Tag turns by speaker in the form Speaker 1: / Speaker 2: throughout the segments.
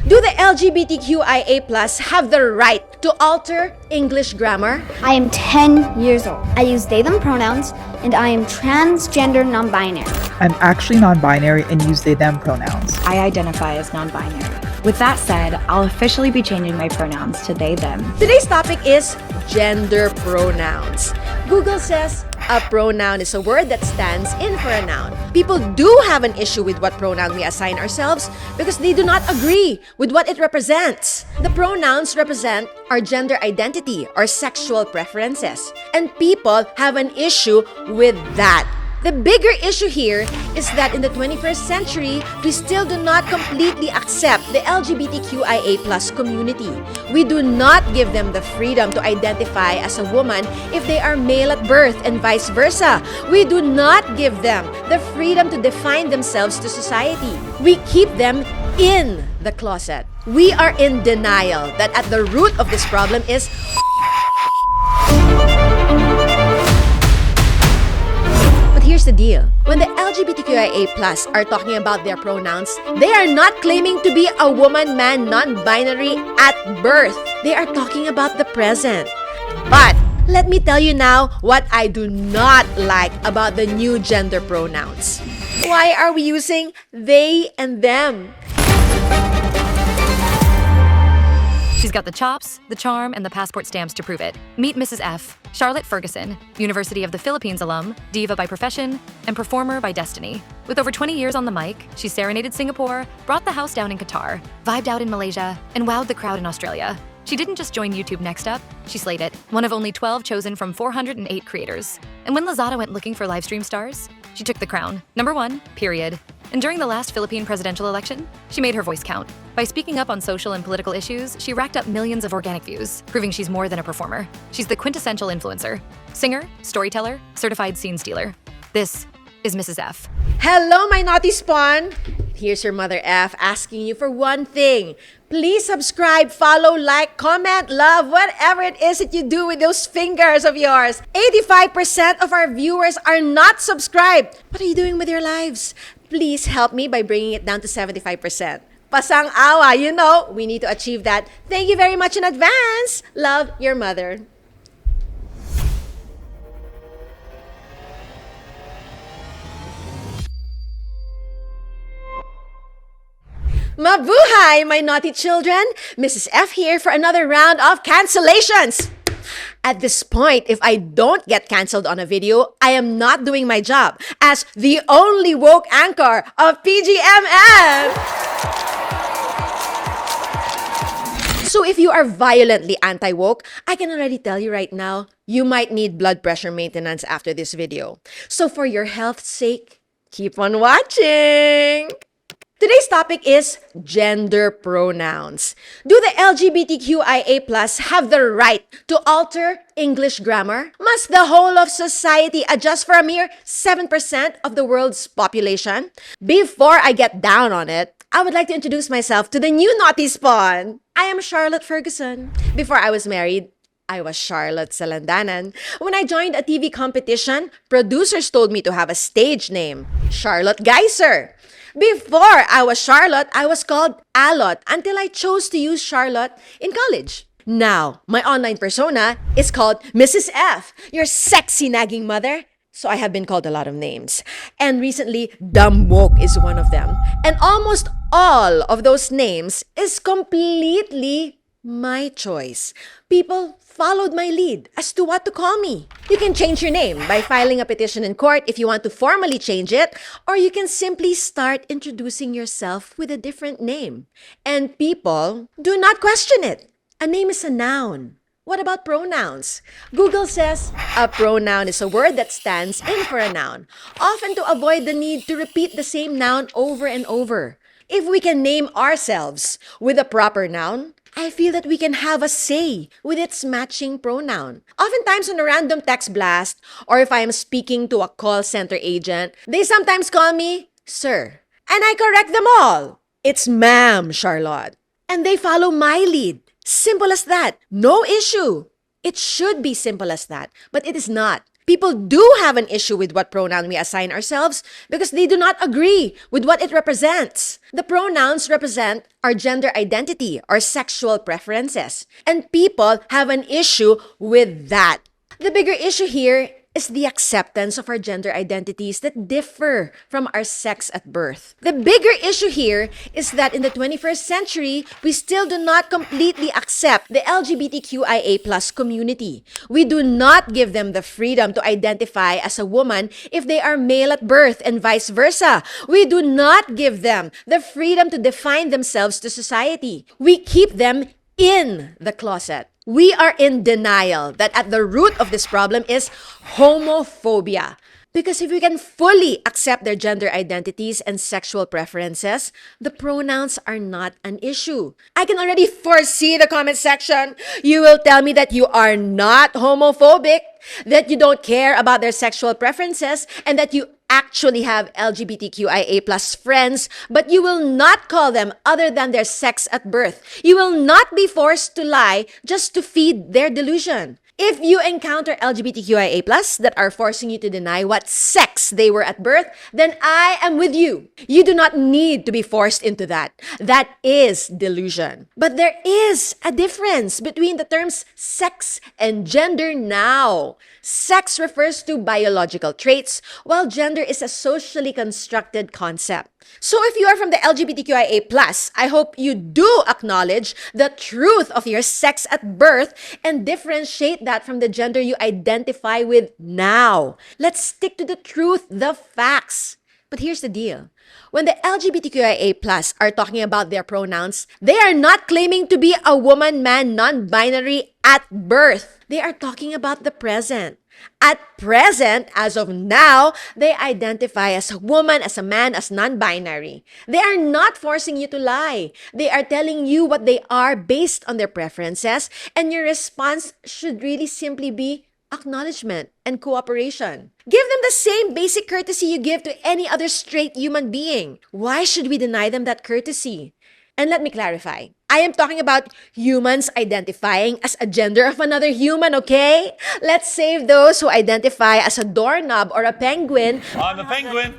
Speaker 1: Do the LGBTQIA+ have the right to alter English grammar?
Speaker 2: I am 10 years old. I use they, them pronouns, and I am transgender non-binary.
Speaker 3: I'm actually non-binary and use they, them pronouns.
Speaker 4: I identify as non-binary. With that said, I'll officially be changing my pronouns to they, them.
Speaker 1: Today's topic is gender pronouns. Google says a pronoun is a word that stands in for a noun. People do have an issue with what pronoun we assign ourselves because they do not agree with what it represents. The pronouns represent our gender identity or sexual preferences, and people have an issue with that. The bigger issue here is that in the 21st century, we still do not completely accept the LGBTQIA+ community. We do not give them the freedom to identify as a woman if they are male at birth and vice versa. We do not give them the freedom to define themselves to society. We keep them in the closet. We are in denial that at the root of this problem is here's the deal. When the LGBTQIA+ are talking about their pronouns, they are not claiming to be a woman, man, non-binary at birth. They are talking about the present. But let me tell you now what I do not like about the new gender pronouns. Why are we using they and them?
Speaker 5: She's got the chops, the charm, and the passport stamps to prove it. Meet Mrs. F, Charlotte Ferguson, University of the Philippines alum, diva by profession, and performer by destiny. With over 20 years on the mic, she serenaded Singapore, brought the house down in Qatar, vibed out in Malaysia, and wowed the crowd in Australia. She didn't just join YouTube Next Up, she slayed it, one of only 12 chosen from 408 creators. And when Lazada went looking for livestream stars, she took the crown. #1, period. And during the last Philippine presidential election, she made her voice count. By speaking up on social and political issues, she racked up millions of organic views, proving she's more than a performer. She's the quintessential influencer. Singer, storyteller, certified scene stealer. This is Mrs. F.
Speaker 1: Hello, my naughty spawn! Here's your mother F asking you for one thing. Please subscribe, follow, like, comment, love, whatever it is that you do with those fingers of yours. 85% of our viewers are not subscribed. What are you doing with your lives? Please help me by bringing it down to 75%. Pasang awa, you know, we need to achieve that. Thank you very much in advance. Love, your mother. Mabuhay, my naughty children! Mrs. F here for another round of cancellations! At this point, if I don't get canceled on a video, I am not doing my job as the only woke anchor of PGMN! So if you are violently anti-woke, I can already tell you right now, you might need blood pressure maintenance after this video. So for your health's sake, keep on watching! Today's topic is gender pronouns. Do the LGBTQIA+ have the right to alter English grammar? Must the whole of society adjust for a mere 7% of the world's population? Before I get down on it, I would like to introduce myself to the new naughty spawn. I am Charlotte Ferguson. Before I was married, I was Charlotte Salandanan. When I joined a TV competition, producers told me to have a stage name, Charlotte Geiser. Before I was Charlotte, I was called Alot until I chose to use Charlotte in college. Now, my online persona is called Mrs. F, your sexy nagging mother. So I have been called a lot of names. And recently, dumb woke is one of them. And almost all of those names is completely my choice. People followed my lead as to what to call me. You can change your name by filing a petition in court if you want to formally change it, or you can simply start introducing yourself with a different name. And people do not question it. A name is a noun. What about pronouns? Google says a pronoun is a word that stands in for a noun, often to avoid the need to repeat the same noun over and over. If we can name ourselves with a proper noun, I feel that we can have a say with its matching pronoun. Oftentimes on a random text blast, or if I am speaking to a call center agent, they sometimes call me Sir. And I correct them all. It's Ma'am Charlotte. And they follow my lead. Simple as that. No issue. It should be simple as that, but it is not. People do have an issue with what pronoun we assign ourselves because they do not agree with what it represents. The pronouns represent our gender identity or sexual preferences, and people have an issue with that. The bigger issue here is the acceptance of our gender identities that differ from our sex at birth. The bigger issue here is that in the 21st century, we still do not completely accept the LGBTQIA+ community. We do not give them the freedom to identify as a woman if they are male at birth and vice versa. We do not give them the freedom to define themselves to society. We keep them in the closet. We are in denial that at the root of this problem is homophobia. Because if we can fully accept their gender identities and sexual preferences, the pronouns are not an issue. I can already foresee the comment section. You will tell me that you are not homophobic, that you don't care about their sexual preferences, and that you actually have LGBTQIA+ friends, but you will not call them other than their sex at birth. You will not be forced to lie just to feed their delusion. If you encounter LGBTQIA+ that are forcing you to deny what sex they were at birth, then I am with you. You do not need to be forced into that. That is delusion. But there is a difference between the terms sex and gender now. Sex refers to biological traits, while gender is a socially constructed concept. So if you are from the LGBTQIA+, I hope you do acknowledge the truth of your sex at birth and differentiate that from the gender you identify with now. Let's stick to the truth, the facts. But here's the deal. When the LGBTQIA+ are talking about their pronouns, they are not claiming to be a woman, man, non-binary at birth. They are talking about the present. At present, as of now, they identify as a woman, as a man, as non-binary. They are not forcing you to lie. They are telling you what they are based on their preferences, and your response should really simply be acknowledgement and cooperation. Give them the same basic courtesy you give to any other straight human being. Why should we deny them that courtesy? And let me clarify. I am talking about humans identifying as a gender of another human, okay? Let's save those who identify as a doorknob or a penguin.
Speaker 6: I'm a penguin,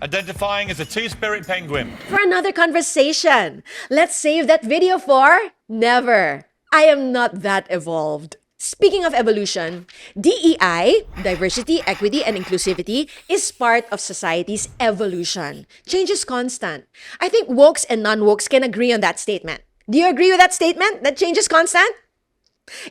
Speaker 6: identifying as a two-spirit penguin.
Speaker 1: For another conversation. Let's save that video for never. I am not that evolved. Speaking of evolution, DEI, diversity, equity, and inclusivity, is part of society's evolution. Change is constant. I think wokes and non-wokes can agree on that statement. Do you agree with that statement, that change is constant?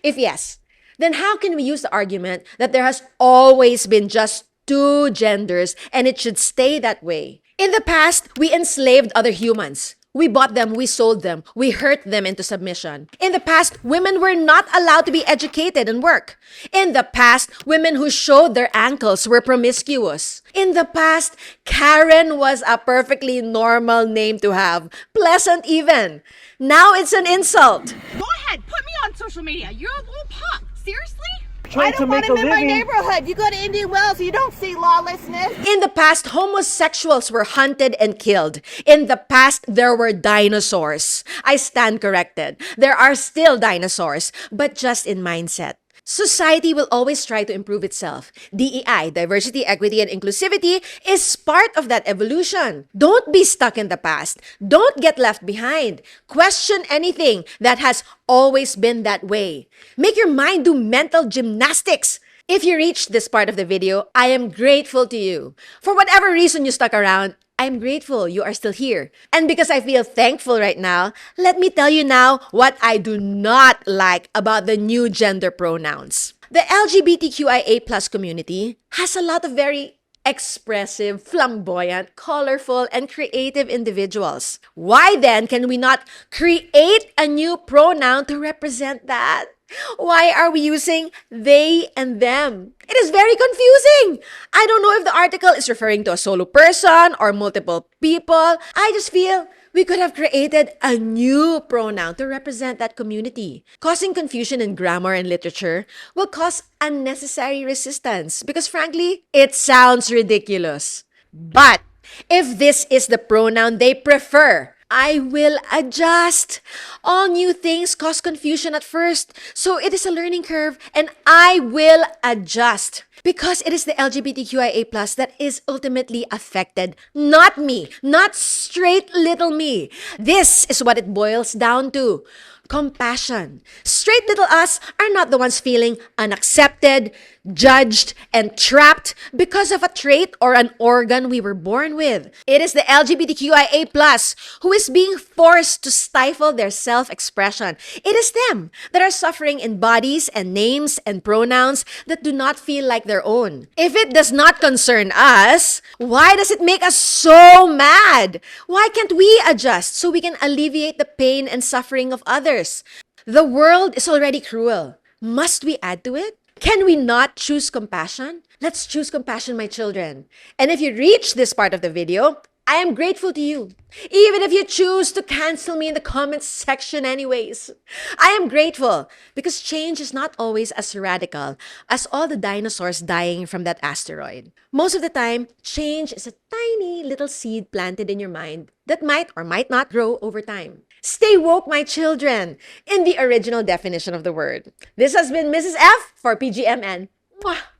Speaker 1: If yes, then how can we use the argument that there has always been just two genders and it should stay that way? In the past, we enslaved other humans. We bought them, we sold them, we hurt them into submission. In the past, women were not allowed to be educated and work. In the past, women who showed their ankles were promiscuous. In the past, Karen was a perfectly normal name to have, pleasant even. Now it's an insult.
Speaker 7: Go ahead, put me on social media. You're a little punk. Seriously?
Speaker 8: Trying
Speaker 7: I don't
Speaker 8: to
Speaker 7: want
Speaker 8: make
Speaker 7: him
Speaker 8: a
Speaker 7: in my
Speaker 8: living.
Speaker 7: neighborhood. You go to Indian Wells, you don't see lawlessness.
Speaker 1: In the past, homosexuals were hunted and killed. In the past, there were dinosaurs. I stand corrected. There are still dinosaurs, but just in mindset. Society will always try to improve itself. DEI, diversity, equity, and inclusivity, is part of that evolution. Don't be stuck in the past. Don't get left behind. Question anything that has always been that way. Make your mind do mental gymnastics. If you reached this part of the video, I am grateful to you. For whatever reason you stuck around, I'm grateful you are still here. And because I feel thankful right now, let me tell you now what I do not like about the new gender pronouns. The LGBTQIA+ community has a lot of very expressive, flamboyant, colorful, and creative individuals. Why then can we not create a new pronoun to represent that? Why are we using they and them? It is very confusing. I don't know if the article is referring to a solo person or multiple people. I just feel we could have created a new pronoun to represent that community. Causing confusion in grammar and literature will cause unnecessary resistance because frankly, it sounds ridiculous. But if this is the pronoun they prefer, I will adjust. All new things cause confusion at first, so it is a learning curve and I will adjust. Because it is the LGBTQIA+ that is ultimately affected, not me, not straight little me. This is what it boils down to. Compassion. Straight little us are not the ones feeling unaccepted, judged, and trapped because of a trait or an organ we were born with. It is the LGBTQIA+ who is being forced to stifle their self-expression. It is them that are suffering in bodies and names and pronouns that do not feel like their own. If it does not concern us, why does it make us so mad? Why can't we adjust so we can alleviate the pain and suffering of others? The world is already cruel. Must we add to it? Can we not choose compassion? Let's choose compassion, my children. And if you reach this part of the video, I am grateful to you. Even if you choose to cancel me in the comments section anyways. I am grateful because change is not always as radical as all the dinosaurs dying from that asteroid. Most of the time, change is a tiny little seed planted in your mind that might or might not grow over time. Stay woke, my children, in the original definition of the word. This has been Mrs. F for PGMN. Mwah!